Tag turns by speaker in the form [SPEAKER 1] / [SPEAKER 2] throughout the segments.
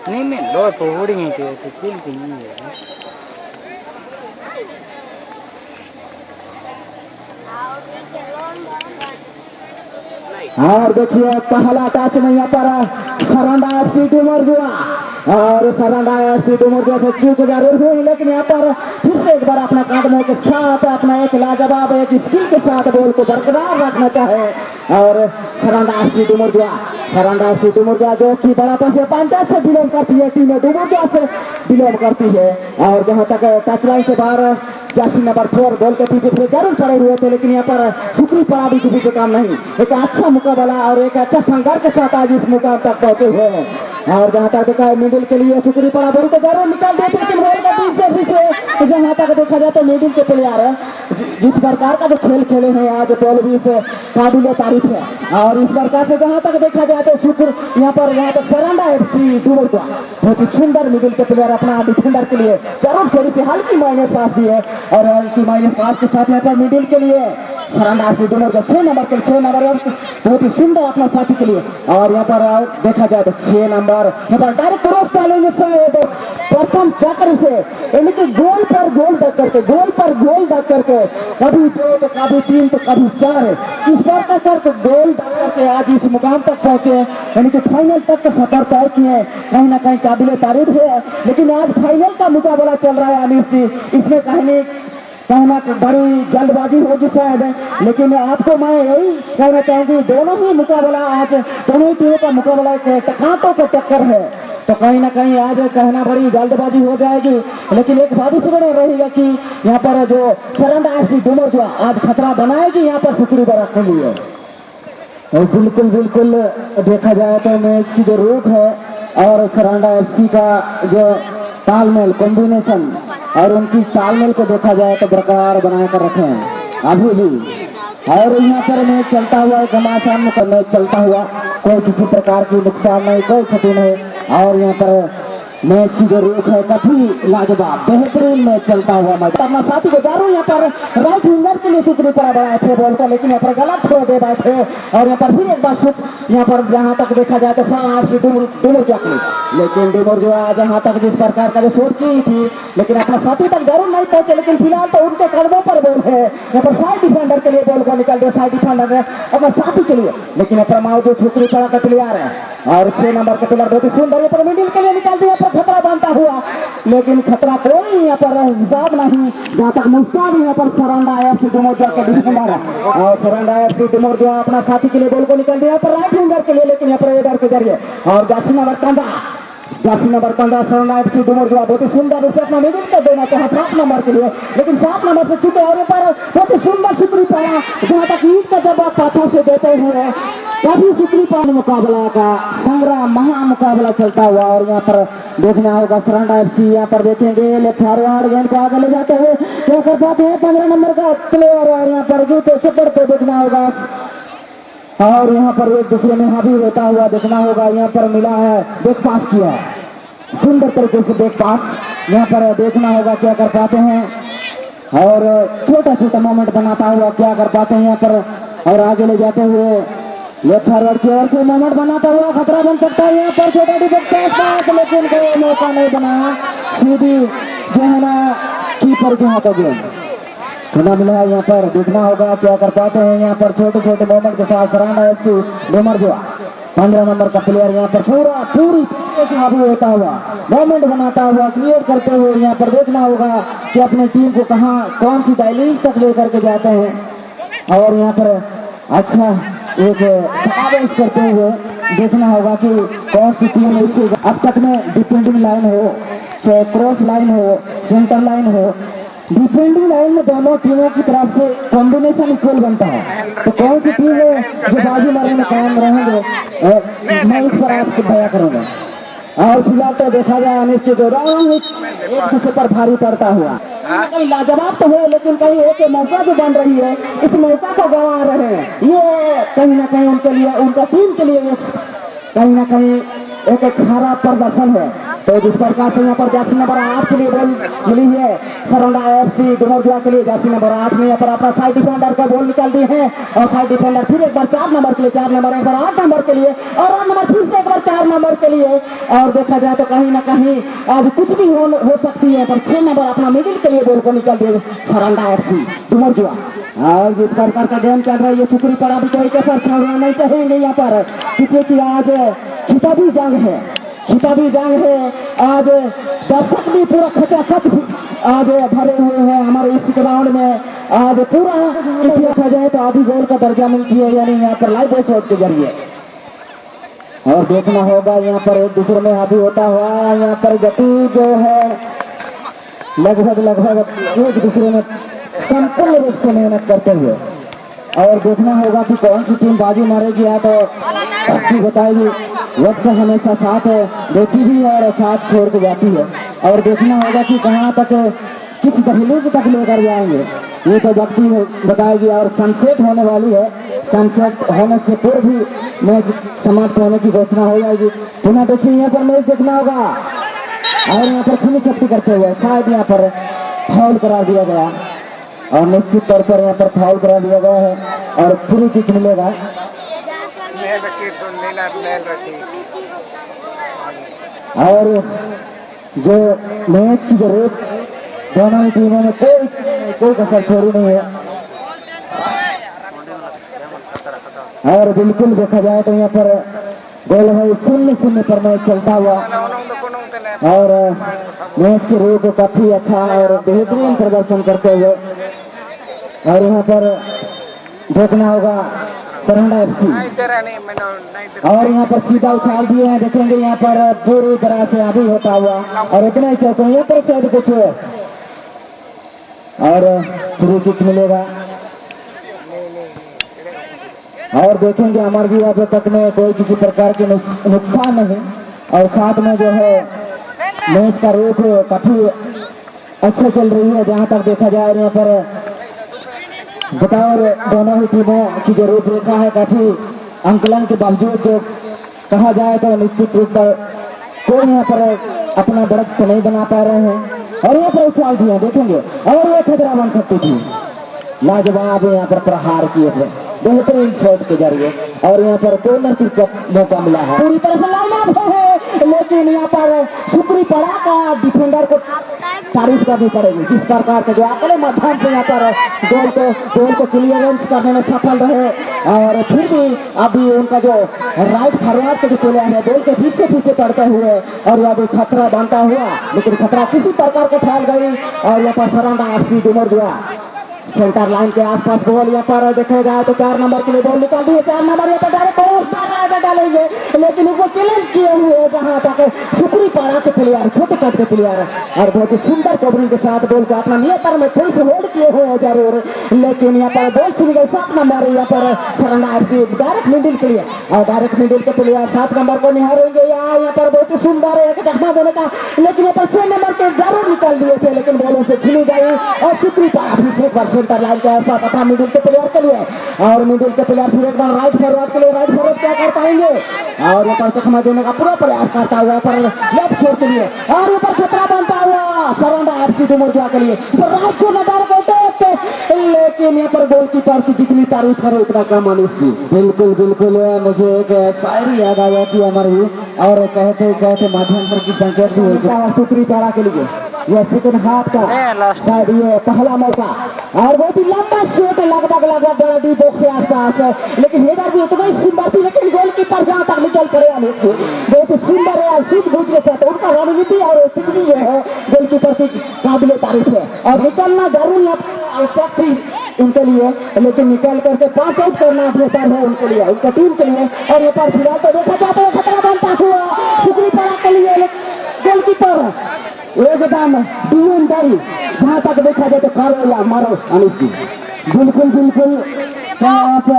[SPEAKER 1] नहीं मैं लोड पर उड़ेंगे तो चील की नहीं है।
[SPEAKER 2] और देखिए पहला टच में यहाँ पर सरांडा एफसी डुमरजुआ और सरांडा एफसी डुमरजुआ से चूक जरूर हुई, लेकिन यहाँ पर फिर से एक बार अपना कदमों के साथ अपना एक लाजवाब एक स्किल के साथ बॉल को बरकरार रखना चाहे। और सरांडा एफसी डुमरजुआ जो कि बड़ा से पंचायत से बिलोंग करती है, टीम डुमरजुआ से बिलोंग करती है। और जहाँ तक टच लाइन से बाहर जर्सी नंबर 4 बॉल के पीछे फिर जरूर पड़े हुए थे, लेकिन यहाँ पर शुक्री पड़ा भी किसी के काम नहीं। एक अच्छा मुकाबला और एक अच्छा संघर्ष के साथ आज इस मुकाम तक पहुंचे हुए हैं। और जहाँ तक देखा है मिडिल के लिए शुक्री पड़ा बॉल को जरूर निकाल देते, लेकिन बॉल के बीच से जहाँ तक देखा जाए तो मिडिल के प्लेयर जिस प्रकार का जो खेल खेले हैं आज बॉल भी से काबिल तारीफ है। और इस प्रकार से जहाँ तक देखा जाए तो शुक्र यहाँ पर सरांडा एफसी डुमरजुआ बहुत ही सुंदर मिडिल के प्लेयर अपना डिफेंडर के लिए जरूर थोड़ी सी हल्की माइनस पास दी है। और हल्की माइनस पास के साथ यहाँ पर मिडिल के लिए सरांडा एफसी डुमरजुआ 6 नंबर बहुत ही सुंदर अपना साथी के लिए। और यहाँ पर देखा जाए तो 6 नंबर यहाँ पर डायरेक्ट क्रॉस डालेंगे प्रथम चक्र से, यानी कि गोल पर गोल दग करके कभी 2 तो कभी 3 तो कभी 4 इस बार का गोल दग करके आज इस मुकाम तक पहुंचे, यानी कि फाइनल तक का सफर तय किए। कहीं ना कहीं काबिल तारीफ है, लेकिन आज फाइनल का मुकाबला चल रहा है अनिल जी, इसमें कहना बड़ी जल्दबाजी होगी शायद, लेकिन आपको मैं यही कहना चाहूंगी दोनों ही मुकाबला आज दोनों ही टीमों का मुकाबला कांटों का टक्कर है, तो कहीं ना कहीं आज कहना बड़ी जल्दबाजी हो जाएगी। लेकिन एक भविष्य बने रहेगा कि यहाँ पर जो सरांडा एफसी डुमरजुआ आज खतरा बनाएगी यहाँ पर शुक्री बरत के लिए। और बिल्कुल देखा जाए तो मैच की जो रूट है और सरांडा एफसी का जो तालमेल कॉम्बिनेशन और उनकी तालमेल को देखा जाए तो बरकरार बनाकर रखे हैं अभी भी। और यहाँ पर मैच चलता हुआ घमासान का मैच चलता हुआ, कोई किसी प्रकार की नुकसान नहीं, कोई क्षति नहीं। और यहाँ पर मैच की जो रुख है काफी लाजवाब बेहतरीन मैच चलता हुआ मैच। अपना साथी को जारूँ यहाँ पर राइट विंगर के लिए शुक्री पड़ा बढ़ाए थे बॉल को, लेकिन यहाँ पर गलत छोड़ दे बैठे। और यहाँ पर फिर एक बार शुक्र यहाँ पर जहाँ तक देखा जाए तो डुमरजुआ की, लेकिन डुमरजुआ जहाँ तक जिस प्रकार का जो शोध की थी, लेकिन अपना साथी तक जरूर नहीं पहुंचे, लेकिन फिलहाल तो उनके कदमों पर बॉल है। यहाँ पर साइड डिफेंडर के लिए बॉल को निकल दिया, साइड डिफेंडर है अपना साथी के लिए, लेकिन यहाँ पर मौजूद शुक्री पड़ा का प्लेयर है और 6 नंबर का प्लेयर बहुत ही सुंदर यहाँ पर मिडिल के लिए निकाल दिया, खतरा बनता हुआ, लेकिन खतरा कोई यहाँ पर हिसाब नहीं। जहाँ तक मुस्ताद यहाँ पर सरांडा एफसी डुमरजुआ के डिफेंडर है और सरांडा एफसी डुमरजुआ अपना साथी के लिए बॉल को निकल दिया पर राइट विंगर के लिए, लेकिन यहाँ पर एडर के जरिए और जर्सी नंबर 15 सरांडा एफसी डुमरजुआ बहुत ही सुंदर उसे अपना मिडिल कर देना चाहे 7 नंबर के लिए, लेकिन 7 नंबर से चुके और पर बहुत ही सुंदर शुक्री पाया जहाँ तक ईद का जवाब पाथों से देते हुए काफी शुक्री पाने मुकाबला का संग्राम महा मुकाबला चलता हुआ। और यहाँ पर देखना होगा सरांडा एफसी यहाँ पर देखेंगे लेफ्ट फॉरवर्ड गेंद को आगे ले जाते हुए क्या कर पाते हैं 15 नंबर का प्लेयर, और यहाँ पर जूते सुपर पे देखना होगा और यहाँ पर एक दूसरे में हावी होता हुआ देखना होगा। यहाँ पर मिला है बैक पास किया सुंदर तरीके से बैक पास, यहाँ पर देखना होगा क्या कर पाते हैं और छोटा मोमेंट बनाता हुआ क्या कर पाते हैं यहाँ पर, और आगे ले जाते हुए लेफ्ट फॉरवर्ड की ओर से मोमेंट बनाता हुआ खतरा बन सकता है। यहाँ पर छोटा डिफेंस लेकिन कोई मौका नहीं बनाया, सीधी जो है ना कीपर के हाथों गेंद सुना मिला है। यहाँ पर देखना होगा क्या कर पाते हैं यहाँ पर छोटे मोमेंट के साथ सरांडा एफसी डुमरजुआ 15 नंबर का प्लेयर यहाँ पर पूरी तरीके से हावी होता हुआ मोमेंट बनाता हुआ क्लियर करते हुए यहाँ पर देखना होगा कि अपनी टीम को कौन सी दहलीज तक लेकर के जाते हैं। और यहाँ पर अच्छा एक समावेश करते हुए देखना होगा कि कौन सी टीम इससे अब तक में डिफेंडिंग लाइन हो चाहे क्रॉस लाइन हो सेंटर लाइन हो, डिफेंडिंग लाइन में दोनों टीमों की तरफ से कॉम्बिनेशन इक्वल बनता है, तो कौन सी टीम है जो बाजी मारने में कायम रहेंगे मैं इस पर आपको बयां करूंगा। और फिलहाल तो देखा जाए अनिश्चित एक दूसरे पर भारी पड़ता हुआ कहीं लाजवाब तो है, लेकिन कहीं एक मौका जो बन रही है इस मौका को गंवा रहे हैं, ये कहीं ना कहीं उनके लिए उनका टीम के लिए कहीं ना कहीं एक खराब प्रदर्शन है। तो जिस प्रकार से यहाँ पर जर्सी नंबर 8 के लिए बॉल मिली है सरांडा एफसी डुमरजुआ के लिए, जर्सी नंबर 8 में यहाँ पर अपना साइड डिफेंडर का बॉल निकाल दी है और साइड डिफेंडर फिर एक बार 4 नंबर के लिए 4 नंबर एक बार 8 नंबर के लिए और 8 नंबर फिर से एक बार 4 नंबर के लिए। और देखा जाए तो कहीं ना कहीं आज कुछ भी हो सकती है, पर 6 नंबर अपना मिडिल के लिए बोल को निकल दिए सरंडा एफसी डुमर जुआ। और जिस प्रकार का गेम चल रहा है, ये टुकड़ी पड़ा भी कोई कैसा छोड़ना नहीं चाहिए नहीं यहाँ पर, जिससे कि आज खिताबी जंग है, खिताबी जंग है। आज दर्शक भी पूरा खचाखच आज भरे हुए हैं हमारे इस ग्राउंड में। आज पूरा देखा जाए तो आधी गोल का दर्जा मिलती है, यानी यहाँ पर लाइव शॉट के जरिए। और देखना होगा यहाँ पर एक दूसरे में हावी होता हुआ, यहाँ पर गति जो है लगभग एक दूसरे में संपूर्ण रूप से मेहनत करते हुए। और देखना होगा कि कौन सी टीम बाजी मारेगी, या तो अच्छी बताएगी। वक्त हमेशा साथ देती भी है और साथ छोड़ के जाती है। और देखना होगा कि कहाँ तक किस दहलीज तक लेकर जाएंगे, ये तो वक्त ही बताएगी। और सनसेट होने वाली है, सनसेट होने से पूर्व भी मैच समाप्त होने की घोषणा हो जाएगी। पुनः देखिए यहाँ पर मैच देखना होगा। और यहाँ पर खुली शक्ति करते हुए शायद यहाँ पर फाउल करा दिया गया, और निश्चित तौर पर यहाँ पर फाउल करा दिया गया है और फ्री किक मिलेगा। और जो मैच की जो रेट दोनों ही टीमों में कोई कसर छोड़ी नहीं है। और बिल्कुल देखा जाए तो यहाँ पर गोल है 0-0 पर मैच चलता हुआ। और मैच की रूह को काफी अच्छा और बेहतरीन प्रदर्शन करते हुए। और यहाँ पर देखना होगा सरंडा एफसी, और यहाँ पर सीधा उछाल दिए हैं, देखेंगे यहाँ पर पूरी तरह से अभी होता हुआ। और इतना ही चलते हैं यहाँ पर शायद कुछ और फ्री किक मिलेगा। और देखेंगे हमारे भी अभी तक में कोई किसी प्रकार के नुकसान नहीं। और साथ में जो है मैच का रूप काफी अच्छा चल रही है जहां तक देखा जाए। यहाँ पर बताओ दोनों ही टीमों की जो रूपरेखा है काफी अंकलन के बावजूद जो कहा जाए तो निश्चित रूप पर कोई यहाँ पर अपना बढ़त तो नहीं बना पा रहे हैं। और यहाँ पर उछाल दिए देखेंगे, और ये खतरा बन सकती थी। लाजवाब यहाँ पर प्रहार किए थे बेहतरीन शॉट के जरिए। और यहाँ पर कॉर्नर किक का मौका मिला है, पूरी तरह से लाइन आउट है, लेकिन यहाँ पर सुपरी पड़ा का डिफेंडर को तारीफ करनी पड़ेगी, जिस प्रकार के जो अगले माध्यम से यहाँ पर गोल को क्लियरेंस करने में सफल रहे। और फिर भी अभी उनका जो राइट फॉरवर्ड के जो प्लेयर है गोल के पीछे पड़ते हुए, और यह भी खतरा बनता हुआ, लेकिन खतरा किसी प्रकार के फैल गई। और यहाँ पर सरंडा एफसी डुमर जुआ सेंटर लाइन के आसपास गोल यहाँ पर देखा जाए तो 4 नंबर के लिए गोल निकाल दिए। 4 नंबर यहाँ पर डायरेक्ट डालेंगे, लेकिन वो चैलेंज किए हुए जहाँ तक सुपरी पारा के प्लेयर, छोटे कद के प्लेयर, और बहुत ही सुंदर कवरिंग के साथ गोल को अपना नियंत्रण में थोड़ी से होल्ड किए हुए हैं जरूर, लेकिन यहाँ पर गोल छूट गई। 7 नंबर यहाँ पर सरंडा एफसी डायरेक्ट मिडिल के लिए, और डायरेक्ट मिडिल के प्लेयर 7 नंबर को निहारेंगे। यहाँ पर बहुत ही सुंदर है चकमा देने का, लेकिन यहाँ पर 6 नंबर के जरूर निकाल दिए थे, लेकिन बॉलों से छीनी गई। और सुपरी पारा फिर सेंटर लाइन के आसपास अपना मिडिल के प्लेयर के लिए, और मिडिल के प्लेयर फिर एक बार राइट फॉरवर्ड के लिए, राइट फॉरवर्ड क्या कर पाएंगे, और यहाँ पर चकमा देने का पूरा प्रयास करता हुआ पर लेफ्ट छोर के लिए, और यहाँ पर खतरा बनता हुआ सरंडा एफसी डुमर जुआ के लिए राइट को नजार करते, लेकिन यहाँ पर गोलकीपर की जितनी तारीफ करो उतना कम अनुष्ठी। बिल्कुल मुझे एक शायरी याद आ जाती है हमारी, और कहते माध्यम की संकेत भी हो सुपरी पारा के लिए यह सेकंड हाफ का शायद ये पहला मौका। और बहुत ही लंबा शॉट लगभग डी बॉक्स के आसपास, लेकिन हेडर भी उतना ही सुंदर थी, लेकिन गोलकीपर जहाँ तक निकल पड़े बहुत ही सुंदर है। सूझबूझ के साथ उनका रणनीति और स्थिति जो है गोलकीपर की काबिल तारीफ है, और निकलना जरूर थी उनके लिए, लेकिन निकल करके 5 आउट करना बेहतर है उनके लिए, उनका टीम के लिए। और ये पर फिलहाल तो देखा जाता है खतरा बनता हुआ सुपरी पारा के लिए गोलकीपर एकदम डीएनडाई, जहाँ तक देखा जाए तो करो या मारो अनुष्ठी। बिल्कुल चाहे आप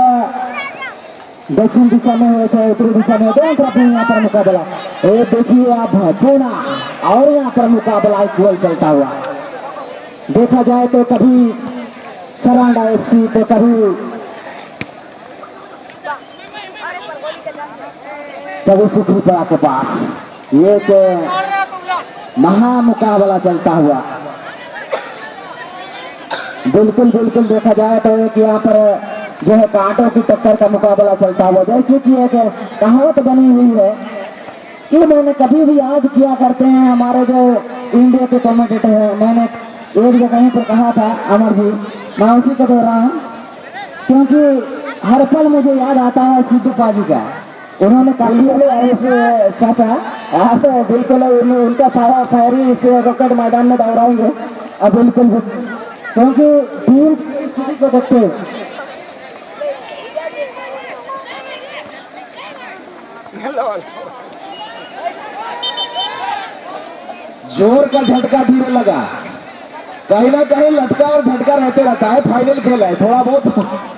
[SPEAKER 2] दक्षिण दिशा में हो चाहे उत्तरी दिशा में, दोनों तरफ यहाँ पर मुकाबला। ये देखिए आप पूना, और यहाँ पर मुकाबला एक गोल चलता हुआ देखा जाए तो कभी सरंडा एफसी तो कभी सुपरी पारा के पास ये तो महा मुकाबला चलता हुआ। बिल्कुल देखा जाए तो एक यहाँ पर जो है कांटों की टक्कर का मुकाबला चलता हुआ, जैसे कि एक कहावत बनी हुई है कि मैंने कभी भी याद किया करते हैं हमारे जो इंडिया के कमेंटेटर है। मैंने एक जगह कहीं पर कहा था अमर जी, मैं उसी को दोहरा हूँ, क्योंकि हर पल मुझे याद आता है सिद्धू पाजी का। उन्होंने काफी चाचा आप बिल्कुल उनका सारा शायरी इस रॉकेट मैदान में दोहराएंगे अब बिल्कुल, क्योंकि टीम की स्थिति को देखते हुए जोर का झटका धीरे लगा, कहीं ना कहीं लटका और झटका रहते रहता है। फाइनल खेल है, थोड़ा बहुत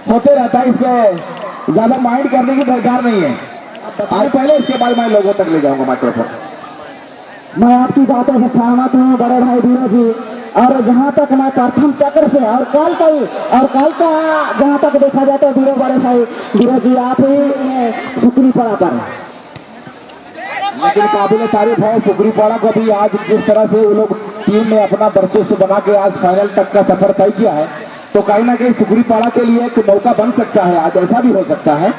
[SPEAKER 2] होते रहता है, इससे ज्यादा माइंड करने की दरकार नहीं है। आज पहले इसके बाद मैं लोगों तक ले जाऊंगा माइक्रोफोन। मैं आपकी बातों से सहमत हूँ बड़े भाई धीरज जी, और जहाँ तक मैं प्रथम चक्र से और कल का जहाँ तक देखा जाता है धीरे बड़े भाई धीरज जी आप ही सुकरी पड़ा पर, लेकिन काबिल तारीफ है सुकरीपाड़ा को भी आज जिस तरह से वो लोग टीम में अपना वर्चस्व बना के आज फाइनल तक का सफर तय किया है, तो कहीं ना कहीं सुकरीपाड़ा के लिए एक मौका बन सकता है, आज ऐसा भी हो सकता है।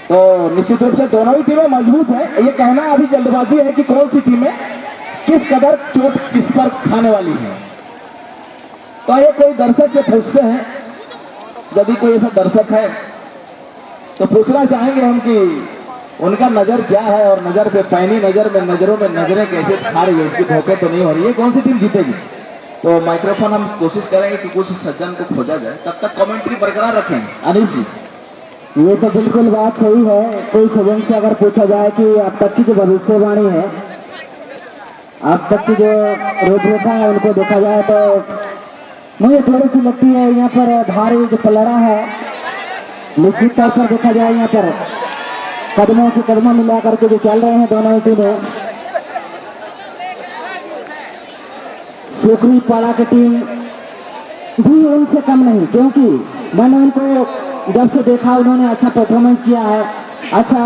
[SPEAKER 2] तो निश्चित रूप से दोनों ही टीमें मजबूत है। ये कहना अभी जल्दबाजी है कि कौन सी टीमें किस कदर चोट किस पर खाने वाली है। तो ये कोई दर्शक से पूछते हैं, यदि कोई ऐसा दर्शक है तो पूछना चाहेंगे हम कि उनका नजर क्या है, और नजर पे पैनी नजर में नजरों में नजरें कैसे खा रही है, उसकी धोखे तो नहीं हो रही है, कौन सी टीम जीतेगी। तो माइक्रोफोन हम कोशिश करेंगे कि कुछ सज्जन को खोजा जाए, तब तक कमेंट्री बरकरार रखें। अनिल जी, ये तो बिल्कुल बात सही है। कोई सज्जन से अगर पूछा जाए कि अब तक की जो भविष्यवाणी है, अब तक की जो रूपरेखा है, उनको देखा जाए तो मुझे थोड़ी सी लगती है यहाँ पर भारी जो पलड़ा है, निश्चित तौर पर देखा जाए यहाँ पर कदमों से कदमों मिला करके जो चल रहे हैं दोनों टीमें। सुकरीपाड़ा की टीम भी उनसे कम नहीं, क्योंकि मैंने उनको जब से देखा उन्होंने अच्छा परफॉर्मेंस किया है, अच्छा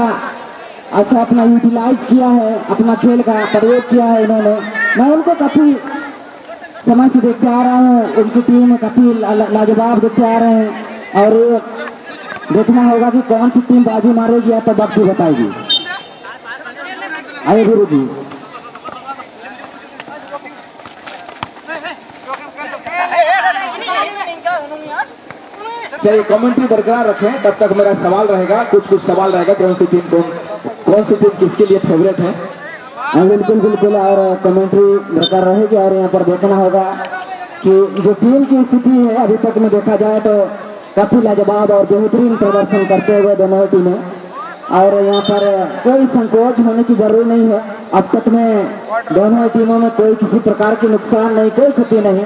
[SPEAKER 2] अपना यूटिलाइज किया है, अपना खेल का प्रयोग किया है इन्होंने। मैं उनको काफी समय से देखते आ रहा हूँ, उनकी टीम काफी लाजवाब देखते आ रहे हैं, और देखना होगा कि कौन सी टीम बाजी मारेगी या तो वक्त बताएगी। आइए गुरु जी। चलिए कमेंट्री बरकरार रखें, तब तक मेरा सवाल रहेगा, कुछ सवाल रहेगा, कौन सी टीम किसके लिए फेवरेट है। बिल्कुल बिल्कुल, और कमेंट्री बरकरार रहेगी, और यहाँ पर देखना होगा कि जो टीम की स्थिति है अभी तक में देखा जाए तो काफी लाजवाब और बेहतरीन प्रदर्शन करते हुए दोनों टीमें, और यहाँ पर कोई संकोच होने की जरूरत नहीं है। अब तक में दोनों टीमों में कोई किसी प्रकार की नुकसान नहीं, कोई क्षति नहीं,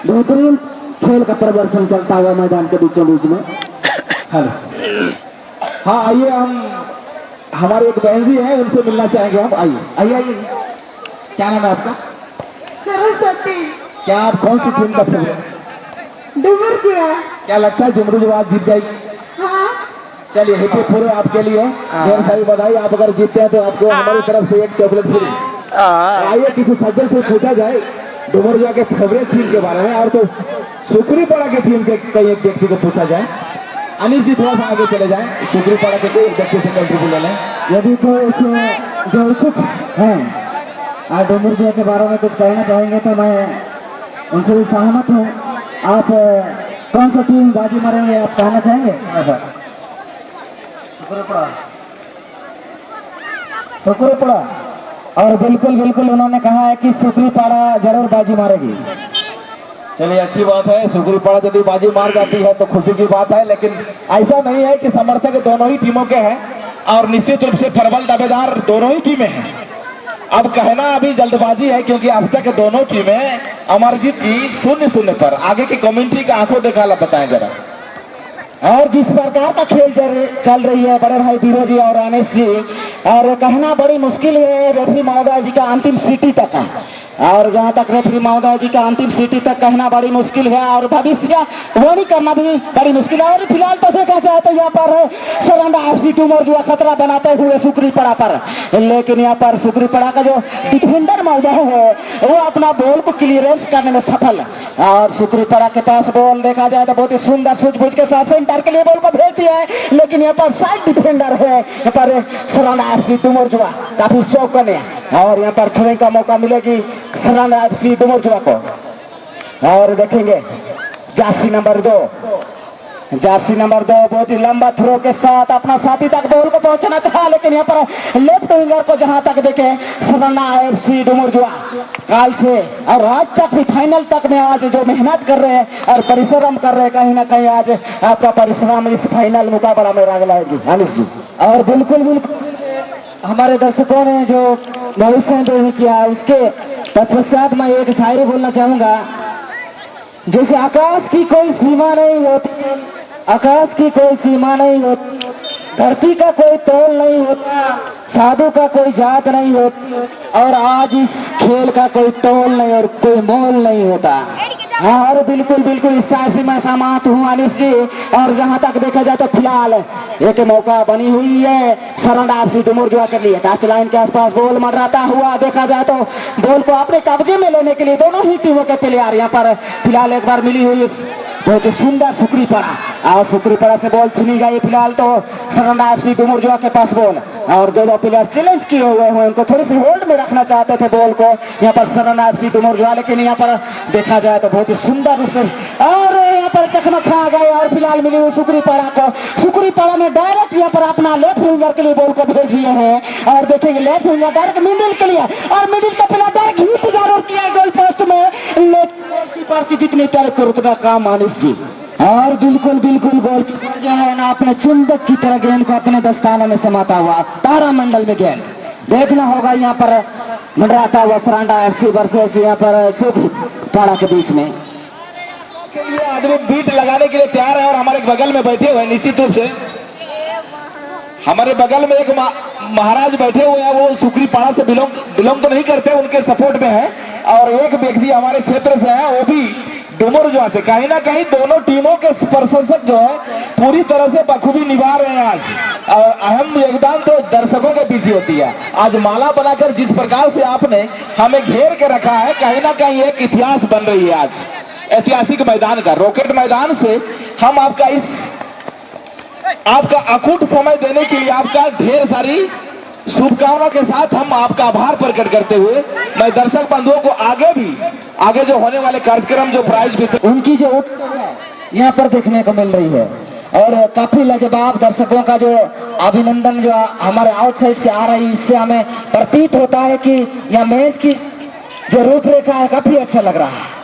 [SPEAKER 2] बेहतरीन खेल का प्रदर्शन चलता हुआ मैदान के बीचों बीच में। हेलो, हाँ आइए, हम हमारे एक बहन जी हैं, उनसे मिलना चाहेंगे हम। आइए, क्या नाम है आपका?
[SPEAKER 3] सरस्वती।
[SPEAKER 2] क्या आप कौन सी टीम का फेवरेट?
[SPEAKER 3] डूमर जी है।
[SPEAKER 2] क्या लगता है जुमरू जो आज जीत जाएगी?
[SPEAKER 3] हाँ।
[SPEAKER 2] चलिए हिप्पी पूरे आपके लिए ढेर सारी बधाई। आप अगर जीतते हैं तो आपको हमारी तरफ से एक चॉकलेट फ्री। आइए किसी सज्जन से पूछा जाए डुमरिया के फेवरेट टीम के बारे में, और तो सुकरीपाड़ा के टीम के कई एक व्यक्ति को पूछा जाए। अनिल जी थोड़ा सा आगे चले जाएं, सुकरीपाड़ा के कोई व्यक्ति से कंट्रीब्यूट ले लें, यदि कोई जो इच्छुक हैं डुमरिया के बारे में कुछ कहना चाहेंगे तो मैं उनसे भी सहमत हूँ। आप कौन सा टीम बाजी मारेंगे आप कहना चाहेंगे? सुकरीपाड़ा, और बिल्कुल उन्होंने कहा है कि सुकरीपाड़ा जरूर बाजी मारेगी। चलिए अच्छी बात है, सुकरीपाड़ा यदि बाजी मार जाती है तो खुशी की बात है, लेकिन ऐसा नहीं है कि समर्थक दोनों ही टीमों के हैं, और निश्चित रूप से प्रबल दावेदार दोनों ही टीमें हैं। अब कहना अभी जल्दबाजी है, क्योंकि अब तक दोनों टीमें अमरजीत जी 0-0 पर। आगे की कमेंट्री का आंखों देखा बताएं जरा। और जिस प्रकार का खेल चल रही है बड़े भाई धीरज जी और अनिश जी, और कहना बड़ी मुश्किल है रेफरी महोदय जी का अंतिम सीटी तक है, और जहां तक रेफरी महोदय जी का अंतिम सीटी तक कहना बड़ी मुश्किल है, और भविष्यवाणी करना भी बड़ी मुश्किल है। और फिलहाल तो देखा जाए तो यहाँ पर सरांडा FC डूमर जो खतरा बनाते हुए सुकरीपाड़ा पर, लेकिन यहाँ पर सुकरीपाड़ा का जो डिफेंडर महोदय है वो अपना बॉल को क्लियरेंस करने में सफल, और सुकरीपाड़ा के पास बॉल देखा जाए तो बहुत ही सुंदर सूझबूझ के साथ सेंटर के लिए बॉल को भेज दिया है, लेकिन यहाँ पर साइड डिफेंडर है यहाँ पर सरांडा FC डूमर जो काफी शौक है। और यहाँ पर थ्रोइंग का मौका मिलेगी सराना एफसी डुमरजुआ को। और देखेंगे जर्सी नंबर 2 बहुत ही लंबा थ्रो के साथ अपना साथी तक बॉल को पहुंचना चाहा, लेकिन यहाँ पर लेफ्ट विंगर को जहां तक देखे सराना एफसी डुमरजुआ काल से और आज तक भी फाइनल तक में आज जो मेहनत कर रहे हैं और परिश्रम कर रहे हैं, कहीं ना कहीं आज आपका परिश्रम इस फाइनल मुकाबला में रंग लाएगी अनिश जी। और बिल्कुल हमारे दर्शकों ने जो भविष्य नहीं किया उसके तत्पश्चात मैं एक शायरी बोलना चाहूंगा। जैसे आकाश की कोई सीमा नहीं होती, आकाश की कोई सीमा नहीं होती, धरती का कोई तोल नहीं होता, साधु का कोई जात नहीं होती, और आज इस खेल का कोई तोल नहीं और कोई मोल नहीं होता। हाँ, और बिल्कुल इस साल से मैं सहमत हूँ अनिश जी। और जहाँ तक देखा जाए तो फिलहाल एक मौका बनी हुई है सराना एफसी डुमरजुआ के लिए। टच लाइन के आसपास बॉल मंडराता हुआ देखा जाए तो बॉल को अपने कब्जे में लेने के लिए दोनों ही टीमों के प्लेयर यहाँ पर फिलहाल एक बार मिली हुई बहुत ही सुंदर सुकरी पड़ा और सुकरी पड़ा से बॉल छीनी गई। फिलहाल तो सराना एफसी डुमरजुआ के पास बॉल और दोनों प्लेयर चैलेंज किए हुए हैं, उनको थोड़ी सी होल्ड में रखना चाहते थे बॉल को यहाँ पर सराना एफसी डुमरजुआ, लेकिन यहाँ पर देखा जाए तो बहुत ही सुंदर रूप से और यहाँ पर चकमक खा गए। और फिलहाल मिली हुई सुकरी पड़ा को, सुकरी पड़ा ने डायरेक्ट यहाँ पर अपना लेफ्ट विंगर के लिए बॉल को भेज दिए हैं और देखेंगे लेफ्ट विंगर डायरेक्ट मिडिल के लिए और मिडिल का प्लेयर डायरेक्ट हिट जरूर किया गोल पोस्ट में, गोलकीपर की जितनी तारीफ करो उतना काम अनिश जी। और बिल्कुल गोलकीपर जो है ना अपने चुंबक की तरह गेंद को अपने दस्ताने में समाता हुआ तारामंडल में गेंद देखना होगा यहाँ पर मंडराता हुआ सराना एफसी वर्सेस यहाँ पर सुखी पाड़ा के बीच में।
[SPEAKER 4] ये आदमी बीट लगाने के लिए तैयार है और हमारे बगल में बैठे हुए हैं, निश्चित रूप से हमारे बगल में एक महाराज बैठे हुए हैं, वो सुकरी पाड़ा से बिलोंग तो नहीं करते, उनके सपोर्ट में है। और एक व्यक्ति हमारे क्षेत्र से है, वो भी डुमरजुआ से। कहीं ना कहीं दोनों टीमों के प्रशंसक जो है पूरी तरह से बखूबी निभा रहे हैं आज, और अहम योगदान तो दर्शकों के पीछे होती है। आज माला बनाकर जिस प्रकार से आपने हमें घेर के रखा है, कहीं ना कहीं एक इतिहास बन रही है आज ऐतिहासिक मैदान का। रॉकेट मैदान से हम आपका अकूट समय देने के लिए आपका ढेर सारी शुभकामनाओं के साथ हम आपका आभार प्रकट करते हुए मैं दर्शक बंधुओं को आगे जो होने वाले कार्यक्रम जो प्राइज भी
[SPEAKER 2] उनकी जो है यहाँ पर देखने को मिल रही है। और काफी लाजवाब दर्शकों का जो अभिनंदन जो हमारे आउटसाइड से आ रही है, इससे हमें प्रतीत होता है कि यह मैच की जो रूपरेखा है काफी अच्छा लग रहा है।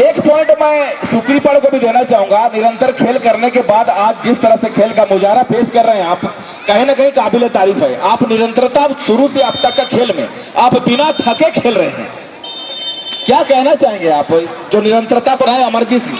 [SPEAKER 4] एक पॉइंट मैं सुकरीपड़ को भी देना चाहूंगा। निरंतर खेल करने के बाद आज जिस तरह से खेल का मुजाहरा पेश कर रहे हैं आप, कहीं ना कहीं काबिल तारीफ है। आप निरंतरता शुरू से अब तक का खेल में आप बिना थके खेल रहे हैं, क्या कहना चाहेंगे आप जो निरंतरता पर है अमरजीत सिंह?